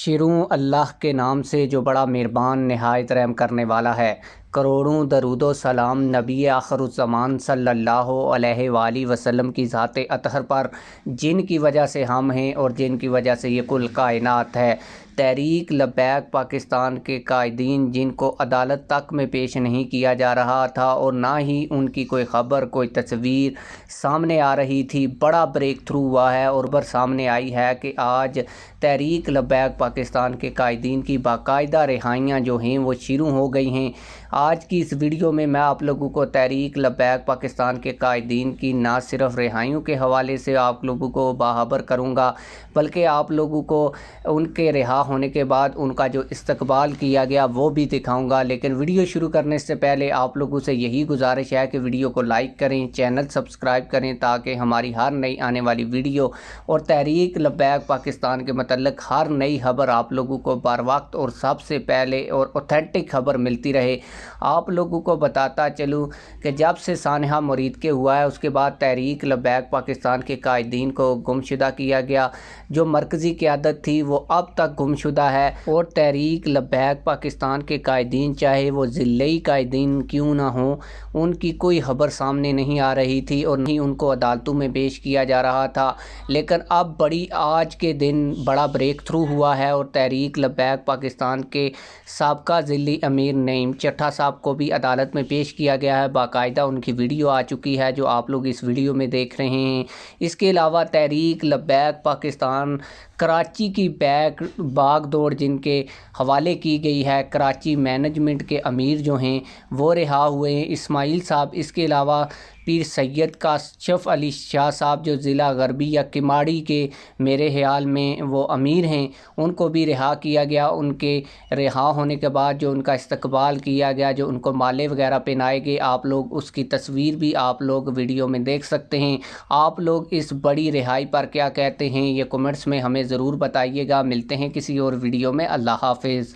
شروع اللہ کے نام سے جو بڑا مہربان نہایت رحم کرنے والا ہے۔ کروڑوں درود و سلام نبی آخر الزمان صلی اللہ علیہ وآلہ وسلم کی ذات اطہر پر، جن کی وجہ سے ہم ہیں اور جن کی وجہ سے یہ کل کائنات ہے۔ تحریک لبیک پاکستان کے قائدین، جن کو عدالت تک میں پیش نہیں کیا جا رہا تھا اور نہ ہی ان کی کوئی خبر کوئی تصویر سامنے آ رہی تھی، بڑا بریک تھرو ہوا ہے اور خبر سامنے آئی ہے کہ آج تحریک لبیک پاکستان کے قائدین کی باقاعدہ رہائیاں جو ہیں وہ شروع ہو گئی ہیں۔ آج کی اس ویڈیو میں آپ لوگوں کو تحریک لبیک پاکستان کے قائدین کی نہ صرف رہائیوں کے حوالے سے آپ لوگوں کو باخبر کروں گا، بلکہ آپ لوگوں کو ان کے رہا ہونے کے بعد ان کا جو استقبال کیا گیا وہ بھی دکھاؤں گا۔ لیکن ویڈیو شروع کرنے سے پہلے آپ لوگوں سے یہی گزارش ہے کہ ویڈیو کو لائک کریں، چینل سبسکرائب کریں، تاکہ ہماری ہر نئی آنے والی ویڈیو اور تحریک لبیک پاکستان کے متعلق ہر نئی خبر آپ لوگوں کو بر وقت اور سب سے پہلے اور اوتھینٹک خبر ملتی رہے۔ آپ لوگوں کو بتاتا چلوں کہ جب سے سانحہ مرید کے ہوا ہے، اس کے بعد تحریک لبیک پاکستان کے قائدین کو گمشدہ کیا گیا۔ جو مرکزی قیادت تھی وہ اب تک گمشدہ ہے، اور تحریک لبیک پاکستان کے قائدین چاہے وہ ضلعی قائدین کیوں نہ ہوں، ان کی کوئی خبر سامنے نہیں آ رہی تھی اور نہیں ان کو عدالتوں میں پیش کیا جا رہا تھا۔ لیکن اب آج کے دن بڑا بریک تھرو ہوا ہے، اور تحریک لبیک پاکستان کے سابقہ ضلعی امیر نعیم چٹھا صاحب کو بھی عدالت میں پیش کیا گیا ہے۔ باقاعدہ ان کی ویڈیو آ چکی ہے جو آپ لوگ اس ویڈیو میں دیکھ رہے ہیں۔ اس کے علاوہ تحریک لبیک پاکستان کراچی کی باغ دوڑ جن کے حوالے کی گئی ہے، کراچی مینجمنٹ کے امیر جو ہیں وہ رہا ہوئے ہیں، اسماعیل صاحب۔ اس کے علاوہ پیر سید کاشف علی شاہ صاحب جو ضلع غربی یا کماڑی کے میرے خیال میں وہ امیر ہیں، ان کو بھی رہا کیا گیا۔ ان کے رہا ہونے کے بعد جو ان کا استقبال کیا گیا، جو ان کو مالے وغیرہ پہنائے گئے، آپ لوگ اس کی تصویر بھی آپ لوگ ویڈیو میں دیکھ سکتے ہیں۔ آپ لوگ اس بڑی رہائی پر کیا کہتے ہیں یہ کمنٹس میں ہمیں ضرور بتائیے گا۔ ملتے ہیں کسی اور ویڈیو میں۔ اللہ حافظ۔